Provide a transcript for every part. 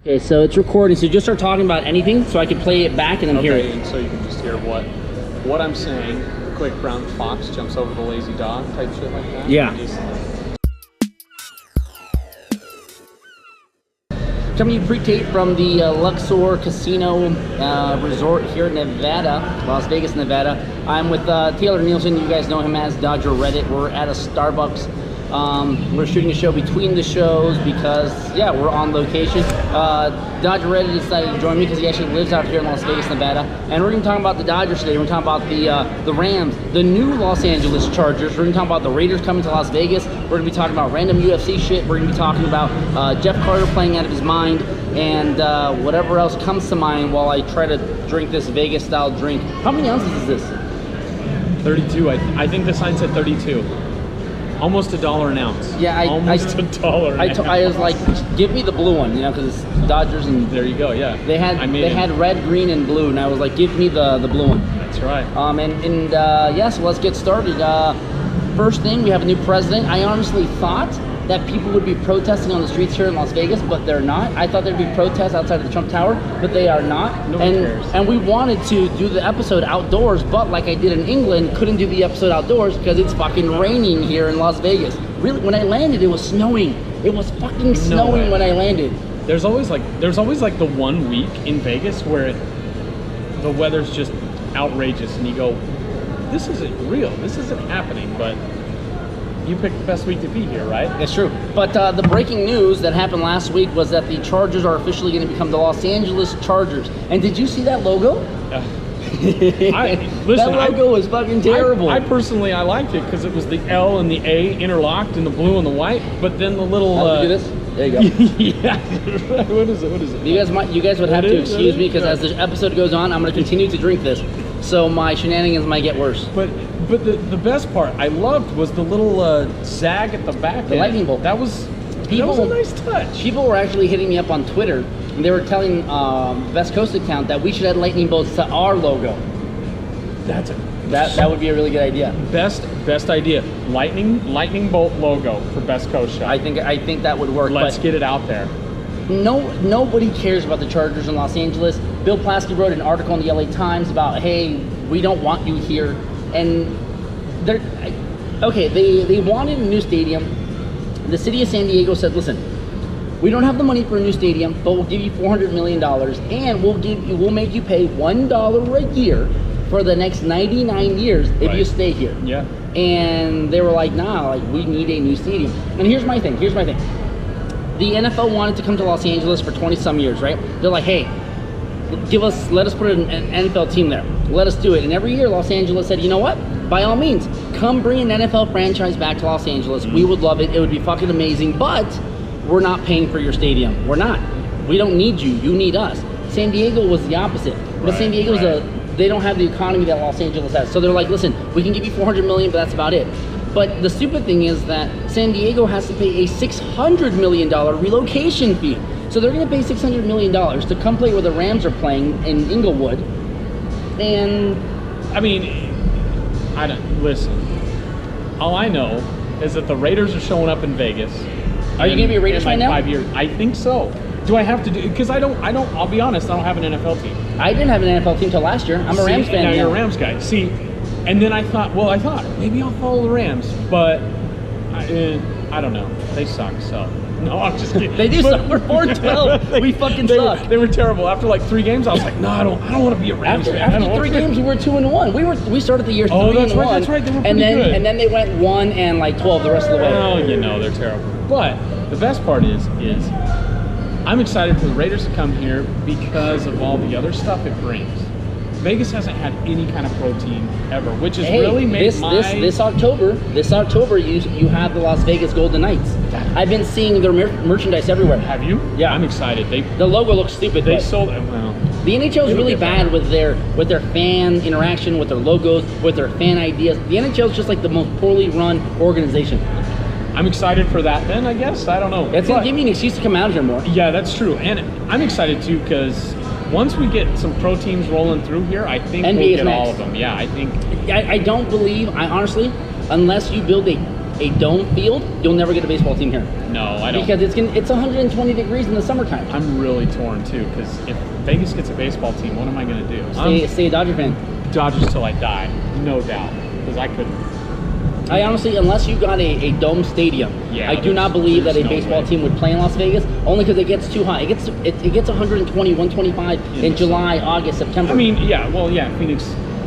Okay, so it's recording, so just start talking about anything so I can play it back and then hear it. And so you can just hear what I'm saying. The quick brown fox jumps over the lazy dog type shit like that. Yeah. Coming to pre-tape from the Luxor Casino Resort here in Nevada, Las Vegas, Nevada. I'm with Taylor Nielsen. You guys know him as Dodger Reddit. We're at a Starbucks. We're shooting a show between the shows because, yeah, we're on location. Dodger Reddit decided to join me because he actually lives out here in Las Vegas, Nevada. And we're going to talk about the Dodgers today. We're going to talk about the Rams, the new Los Angeles Chargers. We're going to talk about the Raiders coming to Las Vegas. We're going to be talking about random UFC shit. We're going to be talking about Jeff Carter playing out of his mind and whatever else comes to mind while I try to drink this Vegas-style drink. How many ounces is this? 32. I think the sign said 32. Almost $1 an ounce. Yeah, almost $1 an ounce. I was like, give me the blue one, you know, because it's Dodgers and there you go. Yeah, they had red, green, and blue, and I was like, give me the blue one. That's right. Yeah, so let's get started. First thing, we have a new president. I honestly thought that people would be protesting on the streets here in Las Vegas, but they're not. I thought there'd be protests outside of the Trump Tower, but they are not. Nobody cares. And we wanted to do the episode outdoors, but like I did in England, couldn't do the episode outdoors because it's fucking raining here in Las Vegas. Really, when I landed, it was snowing. It was fucking snowing when I landed. There's always like the 1 week in Vegas where the weather's just outrageous, and you go, this isn't real. This isn't happening, but you picked the best week to be here, right? That's true. But the breaking news that happened last week was that the Chargers are officially going to become the Los Angeles Chargers. And did you see that logo? That logo was fucking terrible. I personally liked it because it was the L and the A interlocked in the blue and the white, but then the little... do this? There you go. Yeah. What is it? You guys would have to excuse me because as the episode goes on, I'm going to continue to drink this. So my shenanigans might get worse. But the best part I loved was the little zag at the back. The lightning bolt. That was a nice touch. People were actually hitting me up on Twitter, and they were telling Best Coast account that we should add lightning bolts to our logo. That would be a really good idea. Best idea. Lightning bolt logo for Best Coast Show. I think that would work. Let's get it out there. Nobody cares about the Chargers in Los Angeles. Bill Plaschke wrote an article in the LA Times about, hey, we don't want you here. And they wanted a new stadium. The city of San Diego said, listen, we don't have the money for a new stadium, but we'll give you $400 million, and we'll make you pay $1 a year for the next 99 years if you stay here. Yeah. And they were like, nah, like we need a new stadium. And here's my thing. The NFL wanted to come to Los Angeles for 20 some years, right? They're like, hey, let us put an NFL team there. Let us do it. And every year Los Angeles said, you know what? By all means, come bring an NFL franchise back to Los Angeles. We would love it. It would be fucking amazing, but we're not paying for your stadium. We're not. We don't need you. You need us. San Diego was the opposite. But San Diego's they don't have the economy that Los Angeles has. So they're like, listen, we can give you $400 million, but that's about it. But the stupid thing is that San Diego has to pay a $600 million relocation fee. So they're going to pay $600 million to come play where the Rams are playing in Inglewood. And I mean, listen. All I know is that the Raiders are showing up in Vegas. Are you going to be a Raiders fan now? 5 years. I think so. Do I have to do? Because I don't. I'll be honest. I don't have an NFL team. I didn't have an NFL team till last year. I'm a Rams fan now. You're a Rams guy. See, and then I thought maybe I'll follow the Rams, but I don't know. They suck. So no, I'm just kidding. They do suck. We're 4-12. We fucking suck. They were terrible. After like 3 games, I was like, no, I don't want to be a Rams fan. After 3 games, we were 2-1. We started the year 3-1. That's right. They were pretty good. And then they went 1 and like 12 the rest of the way. Oh, they're terrible. But the best part is I'm excited for the Raiders to come here because of all the other stuff it brings. Vegas hasn't had any kind of pro team ever, which has really made this October you have the Las Vegas Golden Knights. I've been seeing their merchandise everywhere. Have you? Yeah, I'm excited. The logo looks stupid. They sold it. Well, the NHL is really bad with their fan interaction, with their logos, with their fan ideas. The NHL is just like the most poorly run organization. I'm excited for that then, I guess. I don't know. It's going to give me an excuse to come out here more. Yeah, that's true. And I'm excited too because once we get some pro teams rolling through here, I think we'll get all of them. Yeah, I think. I don't believe, honestly, unless you build a a dome field, you'll never get a baseball team here. No, I don't. Because it's 120 degrees in the summertime. I'm really torn too, because if Vegas gets a baseball team, what am I going to do? Stay a Dodger fan. Dodgers till I die, no doubt, because I couldn't. I honestly, unless you got a dome stadium, I do not believe that a baseball team would play in Las Vegas, only because it gets too hot. It gets 120, 125 in July, August, September. I mean,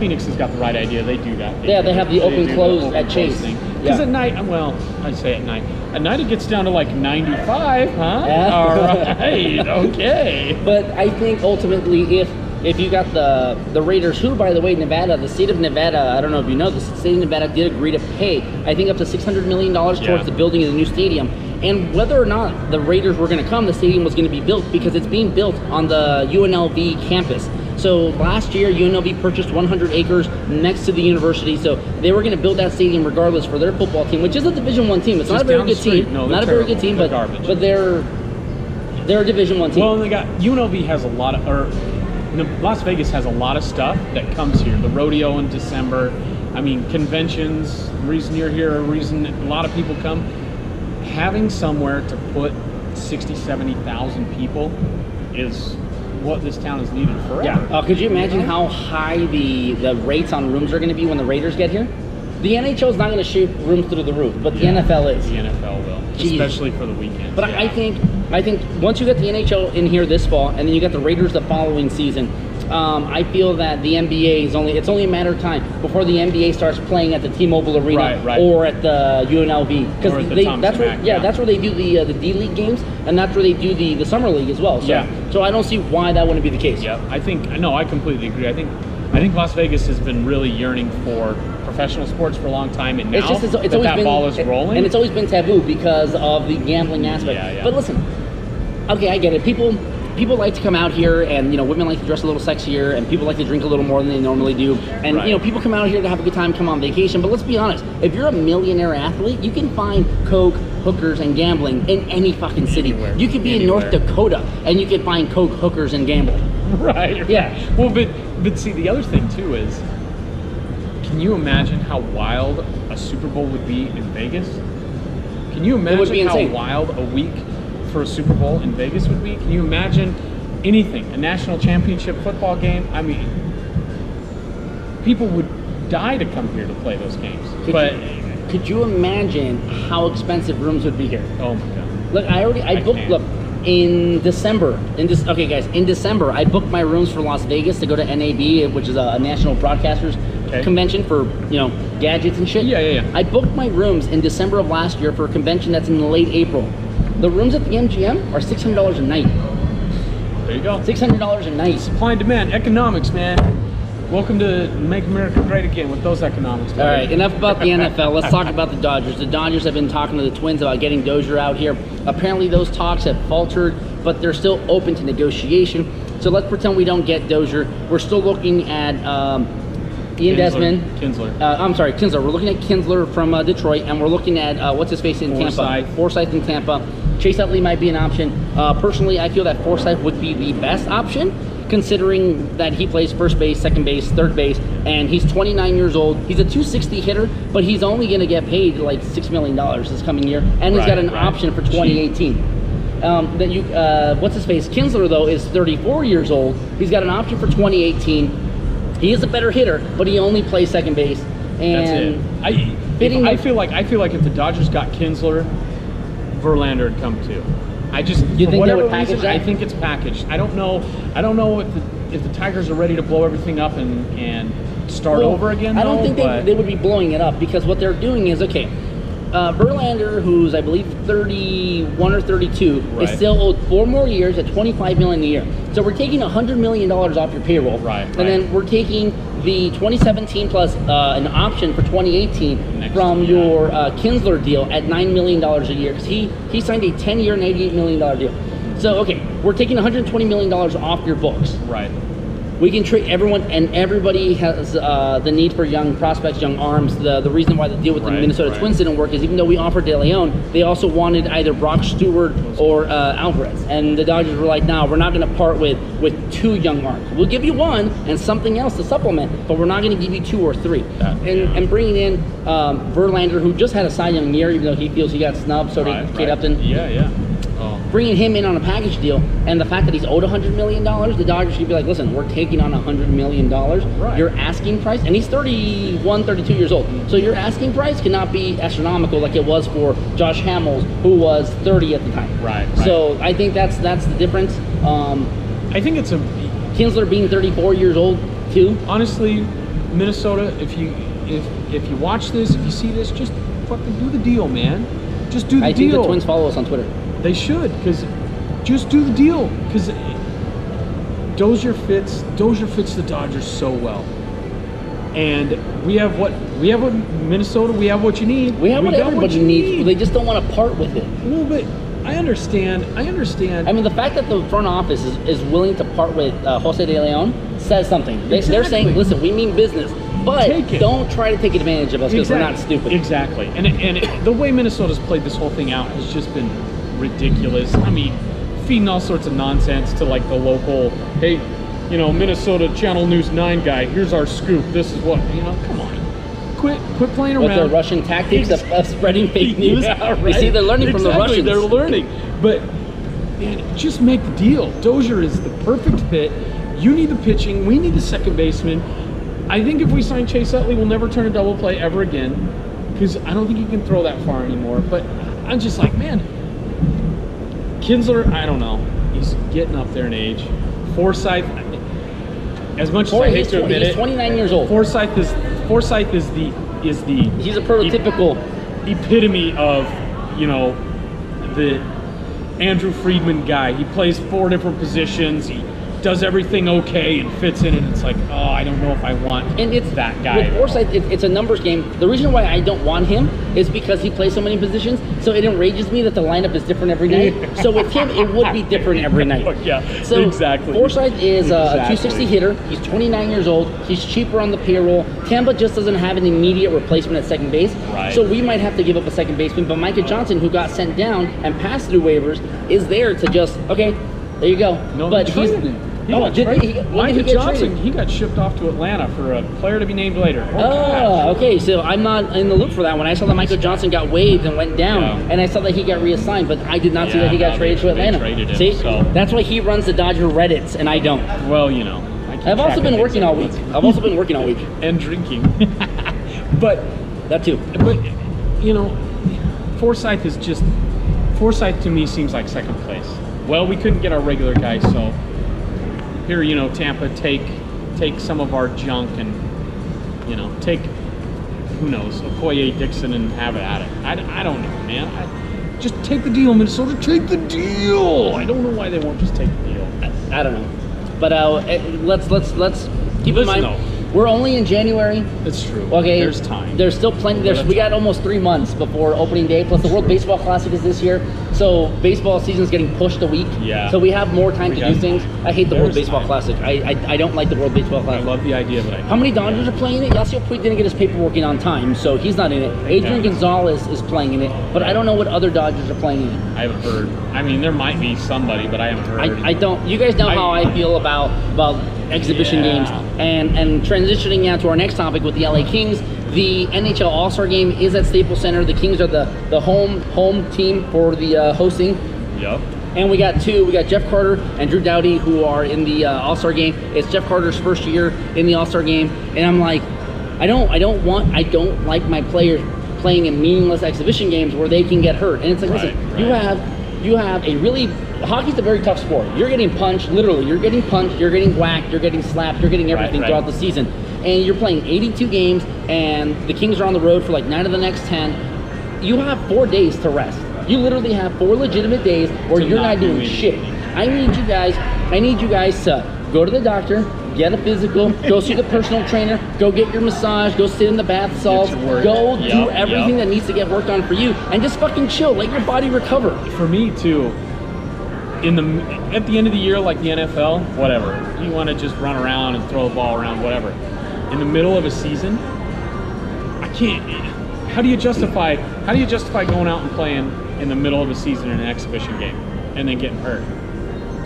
Phoenix has got the right idea. They do that. They have the open-close at Chase. Because at night, well, I say at night. At night it gets down to like 95, huh? Yeah. All right, okay. But I think ultimately, if you got the Raiders, who, by the way, Nevada, the state of Nevada, I don't know if you know, the state of Nevada did agree to pay, I think, up to $600 million towards the building of the new stadium. And whether or not the Raiders were going to come, the stadium was going to be built because it's being built on the UNLV campus. So last year, UNLV purchased 100 acres next to the university, so they were going to build that stadium regardless for their football team, which is a Division I team. It's not a very good team. No, not a very good team, but they're a Division I team. Well, they got UNLV has a lot of, Las Vegas has a lot of stuff that comes here. The rodeo in December. I mean, conventions. The reason you're here, a reason a lot of people come. Having somewhere to put 60, 70,000 people is what this town has needed forever. Yeah. Could you imagine how high the rates on rooms are going to be when the Raiders get here? The NHL is not going to shoot rooms through the roof, but the NFL is. The NFL will, especially for the weekends. But I think once you get the NHL in here this fall, and then you get the Raiders the following season, I feel that the NBA is it's only a matter of time before the NBA starts playing at the T-Mobile Arena or at the UNLV, because that's where they do the D-League games, and that's where they do the summer league as well. So, so I don't see why that wouldn't be the case. Yeah, I completely agree. I think Las Vegas has been really yearning for professional sports for a long time, and now that ball is rolling, and it's always been taboo because of the gambling aspect. But listen, okay, I get it. People like to come out here, and women like to dress a little sexier, and people like to drink a little more than they normally do, and people come out here to have a good time, come on vacation. But let's be honest, if you're a millionaire athlete, you can find coke, hookers, and gambling in any fucking city. You could be in North Dakota, and you could find coke, hookers, and gamble. Right. Yeah. Well, but see, the other thing too is, can you imagine how wild a Super Bowl would be in Vegas? Can you imagine how wild a week for a Super Bowl in Vegas would be? Can you imagine anything? A national championship football game? I mean, people would die to come here to play those games. Could you imagine how expensive rooms would be here? Oh my God. Look, I booked. Look, in December, in December, I booked my rooms for Las Vegas to go to NAB, which is a national broadcasters convention for gadgets and shit. Yeah. I booked my rooms in December of last year for a convention that's in late April. The rooms at the MGM are $600 a night. There you go. $600 a night. Supply and demand, economics, man. Welcome to Make America Great Again with those economics. All right, enough about the NFL. Let's talk about the Dodgers. The Dodgers have been talking to the Twins about getting Dozier out here. Apparently those talks have faltered, but they're still open to negotiation. So let's pretend we don't get Dozier. We're still looking at Desmond. Kinsler. Kinsler. We're looking at Kinsler from Detroit, and we're looking at what's-his-face in Tampa. Forsythe in Tampa. Chase Utley might be an option. Personally, I feel that Forsythe would be the best option, considering that he plays first base, second base, third base, and he's 29 years old. He's a 260 hitter, but he's only going to get paid like $6 million this coming year, and he's got an option for 2018. What's-his-face? Kinsler, though, is 34 years old. He's got an option for 2018. He is a better hitter, but he only plays second base. And that's it. I feel like if the Dodgers got Kinsler, Verlander would come too. You think they would package that? I think it's packaged. I don't know if the Tigers are ready to blow everything up and start over again. I don't think they would be blowing it up, because what they're doing is Verlander, who's I believe 31 or 32, is still owed 4 more years at $25 million a year. So we're taking $100 million off your payroll, then we're taking the 2017 plus an option for 2018 from your Kinsler deal at $9 million a year, because he signed a 10-year and $88 million deal. So we're taking $120 million off your books. Right. We can trade everyone, and everybody has the need for young prospects, young arms. The reason why the deal with the Minnesota Twins didn't work is even though we offered De Leon, they also wanted either Brock Stewart or Alvarez. And the Dodgers were like, no, we're not going to part with 2 young arms. We'll give you 1 and something else to supplement, but we're not going to give you 2 or 3. And bringing in Verlander, who just had a Cy Young year, even though he feels he got snubbed, so did Kate Upton. Bringing him in on a package deal, and the fact that he's owed $100 million, the Dodgers should be like, listen, we're taking on $100 million. Your asking price, and he's 31, 32 years old, so your asking price cannot be astronomical like it was for Josh Hamels, who was 30 at the time. So I think that's the difference. I think it's Kinsler being 34 years old too. Honestly, Minnesota, if you watch this, if you see this, just fucking do the deal, man. Just do the deal. I think the Twins follow us on Twitter. They should, because just do the deal. Because Dozier fits the Dodgers so well. And we have what Minnesota. We have what you need. We have what everybody needs. They just don't want to part with it. No, but I understand. I mean, the fact that the front office is willing to part with Jose De Leon says something. They're saying, listen, we mean business. But don't try to take advantage of us because we're not stupid. Exactly. And the way Minnesota's played this whole thing out has just been ridiculous. I mean, feeding all sorts of nonsense to like the local, hey, Minnesota Channel News 9 guy, here's our scoop. This is what, come on. Quit playing around. With their Russian tactics of spreading fake news. You see, they're learning from the Russians. They're learning. But man, just make the deal. Dozier is the perfect fit. You need the pitching. We need the second baseman. I think if we sign Chase Utley, we'll never turn a double play ever again because I don't think he can throw that far anymore. But I'm just like, man, Kinsler, I don't know. He's getting up there in age. Forsythe, as much as I hate to admit it, he's 29 years old. Forsythe is the he's a prototypical epitome of the Andrew Friedman guy. He plays 4 different positions. He does everything okay and fits in, and it's like, oh, I don't know if I want that guy. With Forsythe, it's a numbers game. The reason why I don't want him is because he plays so many positions, so it enrages me that the lineup is different every night. So with him, it would be different every night. So exactly. Forsythe is a 260 hitter. He's 29 years old. He's cheaper on the payroll. Tampa just doesn't have an immediate replacement at second base. So we might have to give up a second baseman, but Micah Johnson, who got sent down and passed through waivers, is there to just, okay, there you go. No, but he's... Micah Johnson, he got shipped off to Atlanta for a player to be named later. Okay, so I'm not in the loop for that one. I saw that Michael Johnson got waived and went down, and I saw that he got reassigned, but I did not see that he got traded to Atlanta. Him, see, so. That's why he runs the Dodger Reddits, and I don't. Well, I've also been working all week. And drinking. But that too. But Forsythe is just to me seems like second place. Well, we couldn't get our regular guy, so. Here, Tampa, take some of our junk and, take, who knows, Okoye Dixon and have it at it. I don't know, man. Just take the deal, Minnesota. Take the deal. I don't know why they won't just take the deal. I don't know. But let's keep in mind. We're only in January. That's true. Okay. There's time. There's still plenty. We got almost 3 months before opening day. Plus the World Baseball Classic is this year. So baseball season's getting pushed a week. Yeah. So we have more time to do things. I hate the World Baseball Classic. I don't like the World Baseball Classic. I love the idea, but how many Dodgers are playing it? Yasiel Puig didn't get his paperwork in on time, so he's not in it. Adrian Gonzalez is playing in it, but I don't know what other Dodgers are playing in it. I haven't heard. I mean, there might be somebody, but I haven't heard. I don't. You guys know how I feel about exhibition games and transitioning now to our next topic with the LA Kings. The NHL All-Star Game is at Staples Center. The Kings are the home team for the hosting. Yep. And we got Jeff Carter and Drew Doughty who are in the All-Star Game. It's Jeff Carter's first year in the All-Star Game, and I'm like, I don't like my players playing in meaningless exhibition games where they can get hurt. And it's like, listen, you have a really hockey's a very tough sport. You're getting punched, literally. You're getting punched, you're getting whacked, you're getting slapped, you're getting everything throughout the season. And you're playing 82 games, and the Kings are on the road for like 9 of the next 10. You have 4 days to rest. You literally have 4 legitimate days where you're not doing shit. I need you guys to go to the doctor, get a physical, go see the personal trainer, go get your massage, go sit in the bath salts, go do everything that needs to get worked on for you, and just fucking chill. Let your body recover. For me, too, at the end of the year, like the NFL, whatever. You want to just run around and throw the ball around, whatever. In the middle of a season, I can't. How do you justify going out and playing in the middle of a season in an exhibition game and then getting hurt?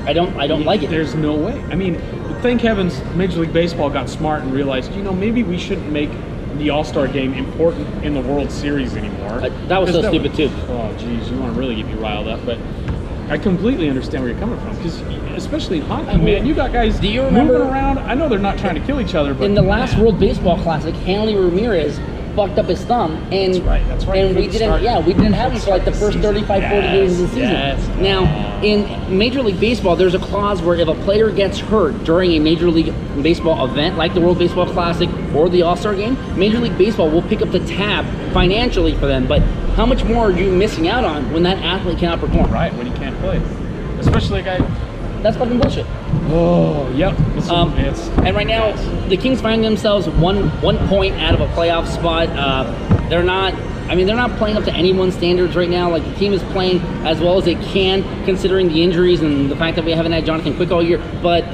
I don't like it. There's no way. I mean, thank heavens Major League Baseball got smart and realized, maybe we shouldn't make the All-Star game important in the World Series anymore. That was so stupid too. Oh, geez, you want to really get me riled up, but I completely understand where you're coming from, because especially in hockey, man, you got guys moving around. I know they're not trying to kill each other, but in the last World Baseball Classic, Hanley Ramirez fucked up his thumb, and that's right. And we didn't have him for like the first 35, 40 games of the season. Yes. Now, in Major League Baseball, there's a clause where if a player gets hurt during a Major League Baseball event, like the World Baseball Classic or the All-Star Game, Major League Baseball will pick up the tab financially for them. But how much more are you missing out on when that athlete cannot perform? Right, when he can't play. Especially a guy... That's fucking bullshit. Oh, yep. And right now, the Kings find themselves one point out of a playoff spot. They're not playing up to anyone's standards right now. Like, the team is playing as well as they can, considering the injuries and the fact that we haven't had Jonathan Quick all year. But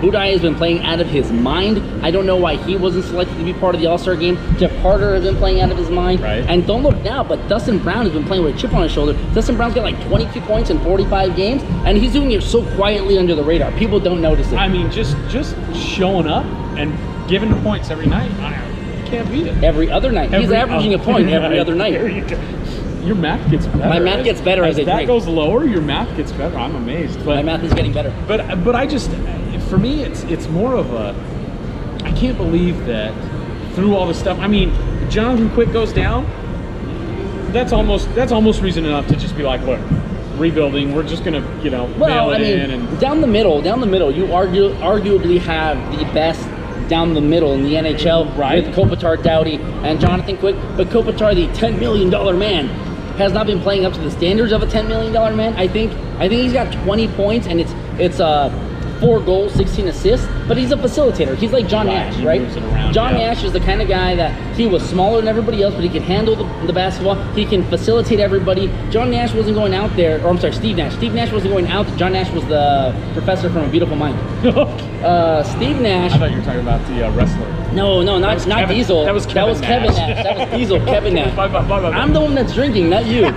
Budai has been playing out of his mind. I don't know why he wasn't selected to be part of the All-Star game. Jeff Carter has been playing out of his mind. Right. And don't look now, but Dustin Brown has been playing with a chip on his shoulder. Dustin Brown's got like 22 points in 45 games, and he's doing it so quietly under the radar. People don't notice it. I mean, just showing up and giving the points every night. Can't beat it. Every other night. He's averaging a point every other night. Your math gets better. My math gets better as that goes lower. Your math gets better. I'm amazed. But my math is getting better. But I just, for me, it's more of a, I can't believe that through all this stuff. I mean, Jonathan Quick goes down. That's almost reason enough to just be like, look, rebuilding. We're just gonna mail it in. And down the middle, you arguably have the best down the middle in the NHL, right, with Kopitar, Doughty, and Jonathan Quick. But Kopitar, the $10 million man, has not been playing up to the standards of a $10 million man. I think he's got 20 points, and it's 4 goals, 16 assists, but he's a facilitator. He's like John Nash, right? Moves it around, John Nash is the kind of guy that he was smaller than everybody else, but he can handle the basketball. He can facilitate everybody. John Nash wasn't going out there, or I'm sorry, Steve Nash. Steve Nash wasn't going out. John Nash was the professor from A Beautiful Mind. Steve Nash. I thought you were talking about the wrestler. No, not Kevin, Diesel. That was Kevin Nash. That was Diesel, Kevin Nash. Bye. I'm the one that's drinking, not you.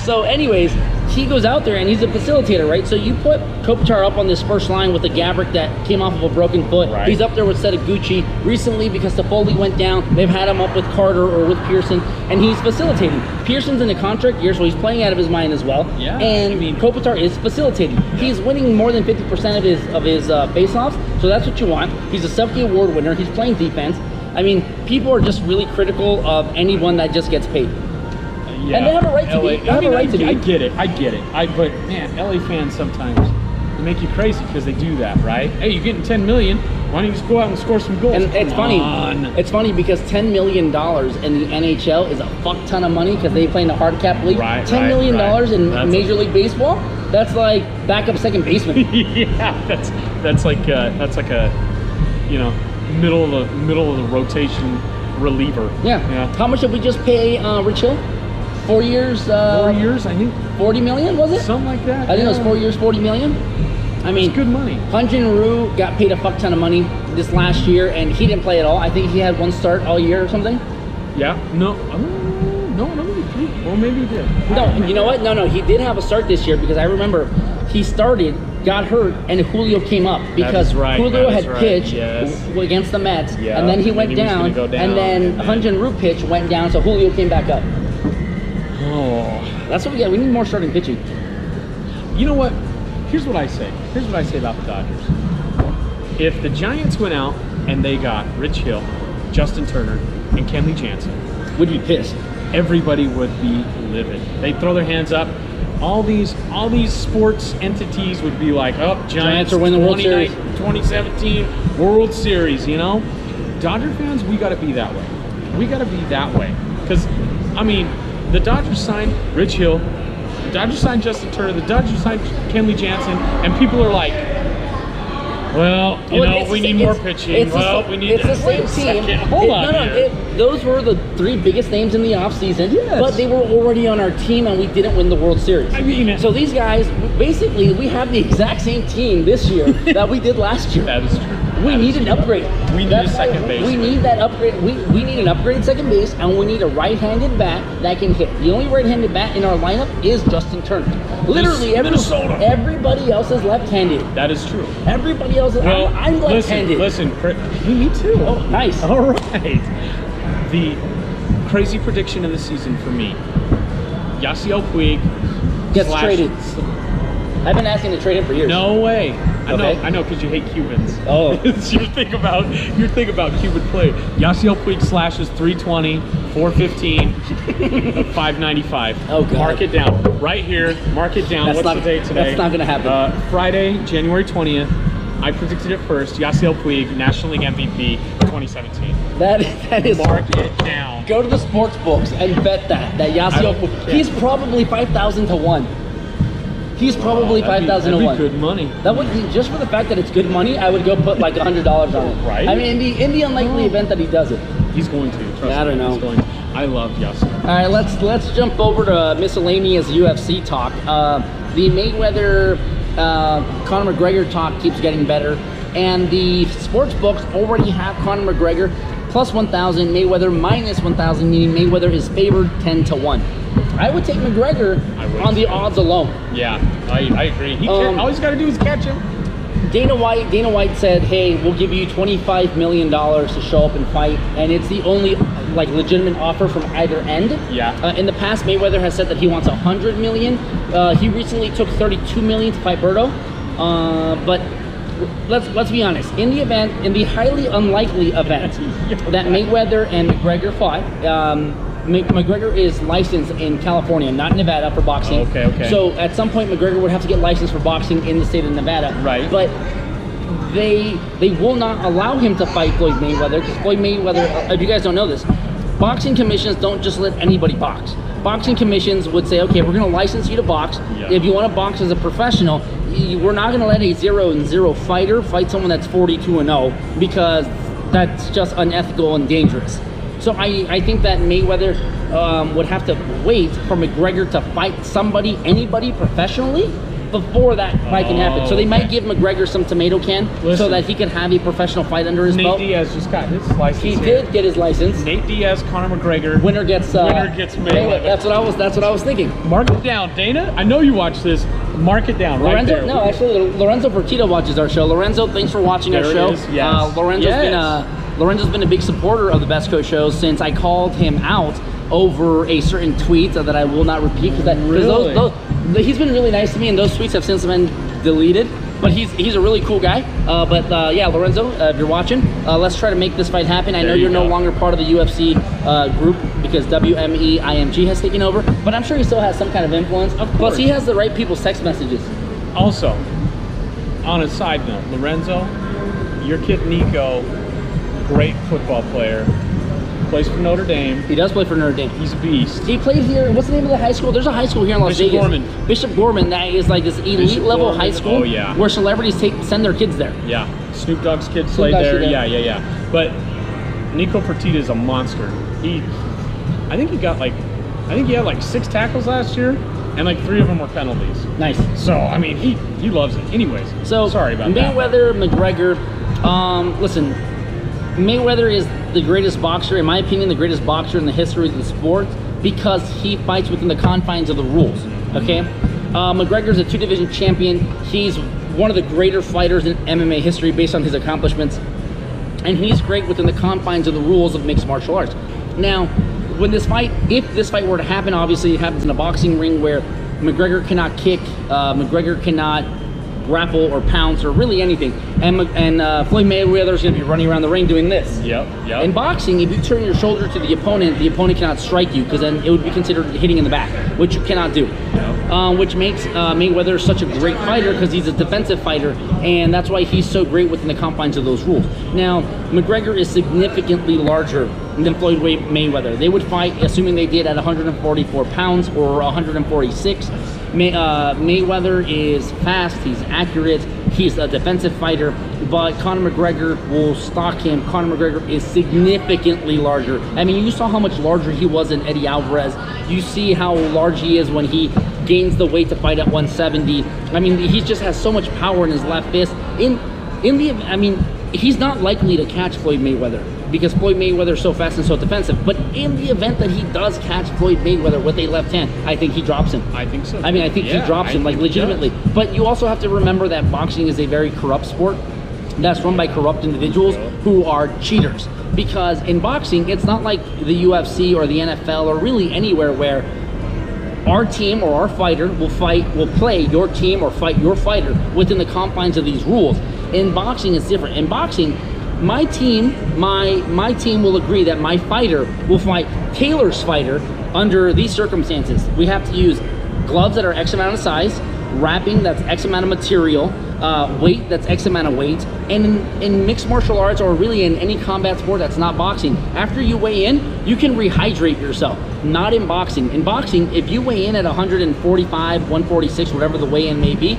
So anyways, he goes out there and he's a facilitator, right? So you put Kopitar up on this first line with a Gabrick that came off of a broken foot. Right. He's up there with Gucci. Recently, because Toffoli went down, they've had him up with Carter or with Pearson, and he's facilitating. Pearson's in a contract year, so he's playing out of his mind as well. Yeah, and Kopitar is facilitating. He's winning more than 50% of his face-offs, so that's what you want. He's a Selke Award winner. He's playing defense. I mean, people are just really critical of anyone that just gets paid. Yeah. And they have a right to be. They have a right to be. I get it. But man, LA fans sometimes make you crazy because they do that, right? Hey, you're getting $10 million. Why don't you just go out and score some goals? And it's funny. It's funny because $10 million in the NHL is a fuck ton of money because they play in the hard cap league. Right, $10 million in Major League Baseball. That's like backup second baseman. Yeah, that's like a middle of the rotation reliever. Yeah. How much did we just pay Rich Hill? 4 years. 4 years, I think. 40 million, was it? Something like that. I think it was 4 years, 40 million. I mean, it's good money. Hyun-Jin Ryu got paid a fuck ton of money this last year, and he didn't play at all. I think he had 1 start all year or something. Yeah. No, maybe 3. Well, maybe he did. No, you know what? No, he did have a start this year because I remember he started, got hurt, and Julio came up because Julio had pitched against the Mets, and then he went down, and then Hyun-Jin Ryu pitch went down, so Julio came back up. Oh, that's what we got. We need more starting pitching. You know what? Here's what I say about the Dodgers. If the Giants went out and they got Rich Hill, Justin Turner, and Kenley Jansen, would be pissed. Everybody would be livid. They'd throw their hands up. All these sports entities would be like, "Oh, Giants are winning the World Series, 2017 World Series." You know, Dodger fans, we got to be that way. We got to be that way because, I mean, the Dodgers signed Rich Hill, the Dodgers signed Justin Turner, the Dodgers signed Kenley Jansen, and people are like, well, we need more pitching. We need. It's the same team. Hold on. those were the 3 biggest names in the offseason, Yes. but they were already on our team and we didn't win the World Series. I mean, so these guys, basically, we have the exact same team this year that we did last year. that is true. We That need is an true. upgrade. We need a second base. We need that upgrade. We need an upgraded second base, and we need a right-handed bat that can hit. The only right-handed bat in our lineup is Justin Turner. Literally, Minnesota. everybody else is left-handed. That is true. Everybody else is. Well, I'm left-handed. Listen, me too. Oh, nice. All right. The crazy prediction of the season for me: Yasiel Puig Gets traded. I've been asking to trade him for years. No way. Okay. I know, because you hate Cubans. Oh. It's your thing about Cuban play. Yasiel Puig slashes 320, 415, 595. Oh, God. Mark it down right here. Mark it down. That's What's not- the date today? that's not gonna happen. Friday, January 20th. I predicted it first. Yasiel Puig, National League MVP, 2017. That is. Mark it down. Go to the sports books and bet that I Yasiel. don't care. He's probably 5,000 to 1. He's probably 5,000 to 1. That'd be good money. That would be, just for the fact that it's good money, I would go put like $100 on it. Right. I mean, in the unlikely event that he does it. He's going to. Trust Yeah, I don't me, know. He's going to. I love Yasiel. All right, let's jump over to miscellaneous UFC talk. The Mayweather, Conor McGregor talk keeps getting better, and the sports books already have Conor McGregor plus 1,000, Mayweather minus 1,000, meaning Mayweather is favored 10 to 1. I would take McGregor on the odds alone. Yeah, I agree. All he's got to do is catch him. Dana White said, "Hey, we'll give you $25 million to show up and fight," and it's the only like legitimate offer from either end. Yeah. In the past, Mayweather has said that he wants $100 million. He recently took $32 million to fight Berto, but let's be honest. In the highly unlikely event that Mayweather and McGregor fought. McGregor is licensed in California, not Nevada, for boxing. Okay. So at some point, McGregor would have to get licensed for boxing in the state of Nevada. Right. But they will not allow him to fight Floyd Mayweather, because Floyd Mayweather, if you guys don't know this, boxing commissions don't just let anybody box. Boxing commissions would say, okay, we're going to license you to box. Yeah. If you want to box as a professional, we're not going to let a 0-0 fighter fight someone that's 42-0, because that's just unethical and dangerous. So I think that Mayweather would have to wait for McGregor to fight anybody professionally before that fight can happen. So they might give McGregor some tomato can so that he can have a professional fight under his belt. Nate Diaz just got his license. He did get his license. Nate Diaz, Conor McGregor. Winner gets Mayweather. That's what I was thinking. Mark it down, Dana. I know you watch this. Mark it down right there. No, actually, Lorenzo Fertitta watches our show. Lorenzo, thanks for watching our show. It is. Yes. Lorenzo's been a big supporter of the Best Coast show since I called him out over a certain tweet that I will not repeat because he's been really nice to me, and those tweets have since been deleted. But he's a really cool guy. Yeah, Lorenzo, if you're watching, let's try to make this fight happen. I know you're no longer part of the UFC group because WME IMG has taken over, but I'm sure he still has some kind of influence. Of course. Plus, he has the right people's text messages. Also, on a side note, Lorenzo, your kid Nico, great football player, plays for Notre Dame. He does play for Notre Dame. He's a beast. He played here. What's the name of the high school? There's a high school here in Las Bishop Vegas. Gorman. Bishop Gorman. That is like this elite level high school. Oh, yeah. Where celebrities send their kids there. Yeah. Snoop Dogg's kids play there. Yeah. But Nico Fertitta is a monster. I think he had like 6 tackles last year, and like 3 of them were penalties. Nice. So I mean, he loves it. Anyways. So sorry about Mayweather, McGregor. Listen, Mayweather is the greatest boxer, in my opinion, the greatest boxer in the history of the sport because he fights within the confines of the rules. Okay. McGregor's a 2-division champion. He's one of the greater fighters in MMA history based on his accomplishments, and he's great within the confines of the rules of mixed martial arts. Now, if this fight were to happen, obviously it happens in a boxing ring where McGregor cannot kick, McGregor cannot grapple or pounce or really anything, and Floyd Mayweather is going to be running around the ring doing this. Yep. In boxing, if you turn your shoulder to the opponent cannot strike you because then it would be considered hitting in the back, which you cannot do. Which makes Mayweather such a great fighter because he's a defensive fighter, and that's why he's so great within the confines of those rules. Now, McGregor is significantly larger than Floyd Mayweather. They would fight, assuming they did, at 144 pounds or 146. Mayweather is fast, he's accurate, He's a defensive fighter, but Conor McGregor will stalk him. Conor McGregor is significantly larger. I mean, you saw how much larger he was than Eddie Alvarez. You see how large he is when he gains the weight to fight at 170. I mean, he just has so much power in his left fist. I mean, he's not likely to catch Floyd Mayweather because Floyd Mayweather is so fast and so defensive. But in the event that he does catch Floyd Mayweather with a left hand, I think he drops him. I think so. I mean, I think he drops him, like, legitimately. But you also have to remember that boxing is a very corrupt sport that's run by corrupt individuals who are cheaters. Because in boxing, it's not like the UFC or the NFL or really anywhere where our team or our fighter will play your team or fight your fighter within the confines of these rules. In boxing, it's different. In boxing, my team will agree that my fighter will fight Taylor's fighter under these circumstances. We have to use gloves that are X amount of size, wrapping that's X amount of material, weight that's X amount of weight, and in mixed martial arts or really in any combat sport that's not boxing, after you weigh in, you can rehydrate yourself. Not in boxing. In boxing, if you weigh in at 145, 146, whatever the weigh-in may be,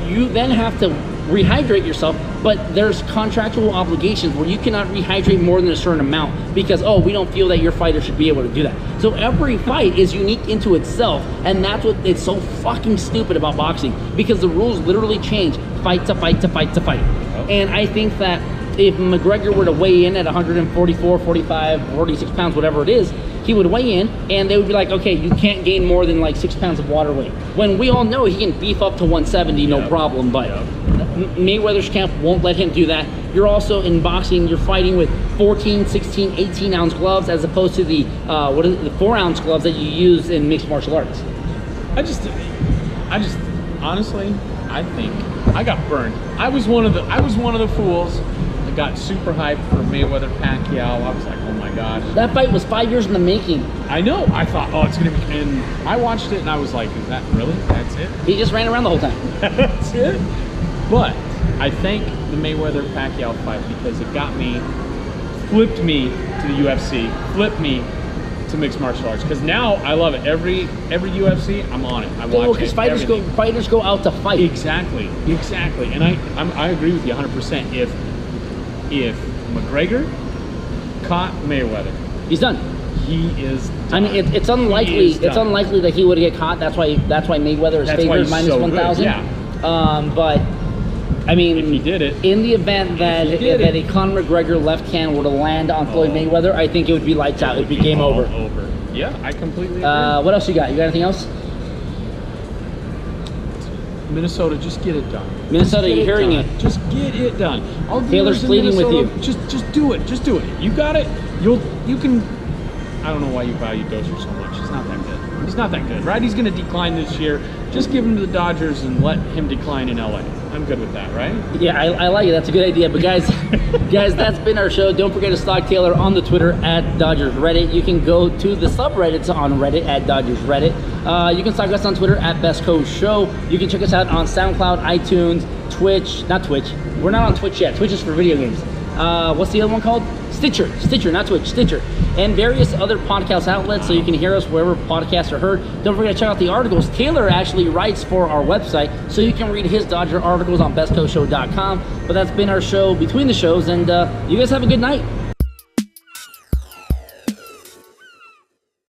you then have to rehydrate yourself, but there's contractual obligations where you cannot rehydrate more than a certain amount because, oh, we don't feel that your fighter should be able to do that. So every fight is unique into itself, and that's what it's so fucking stupid about boxing, because the rules literally change fight to fight to fight to fight. And I think that if McGregor were to weigh in at 144, 45, 46 pounds, whatever it is, he would weigh in and they would be like, okay, you can't gain more than like 6 pounds of water weight. When we all know he can beef up to 170, no problem, but Mayweather's camp won't let him do that. You're also, in boxing, you're fighting with 14, 16, 18 ounce gloves as opposed to the, the 4 ounce gloves that you use in mixed martial arts. I just, honestly, I think I got burned. I was one of the fools that got super hyped for Mayweather Pacquiao. I was like, oh my gosh. That fight was 5 years in the making. I know. I thought, oh, it's gonna be. And I watched it and I was like, is that really? That's it? He just ran around the whole time. That's it. But I thank the Mayweather Pacquiao fight because it flipped me to the UFC, flipped me to mixed martial arts, because now I love it. Every UFC, I'm on it. I watch it. Because fighters go out to fight. Exactly. And I agree with you 100%. If McGregor caught Mayweather, he's done. He is done. I mean, it's unlikely. It's unlikely that he would get caught. That's why Mayweather is favored minus so 1,000. Yeah. But I mean, if he did it, in the event that a Conor McGregor left hand were to land on Floyd Mayweather, I think it would be lights out. It'd be game over. Yeah, I completely agree. What else you got? You got anything else? Minnesota, just get it done. Minnesota, you're hearing it. Just get it done. Taylor's pleading with you. Just do it. Just do it. You got it. You can. I don't know why you value Dozier so much. He's not that good. He's not that good, right? He's going to decline this year. Just give him to the Dodgers and let him decline in LA. I'm good with that, right? Yeah, I like it. That's a good idea. But guys, that's been our show. Don't forget to stalk Taylor on the Twitter at Dodgers Reddit. You can go to the subreddits on Reddit at Dodgers Reddit. You can stalk us on Twitter at Best Coast Show. You can check us out on SoundCloud, iTunes, Twitch. Not Twitch. We're not on Twitch yet. Twitch is for video games. What's the other one called? Stitcher, not Twitch, Stitcher, and various other podcast outlets, so you can hear us wherever podcasts are heard. Don't forget to check out the articles. Taylor actually writes for our website, so you can read his Dodger articles on bestcoastshow.com. But that's been our show, Between the Shows, and you guys have a good night.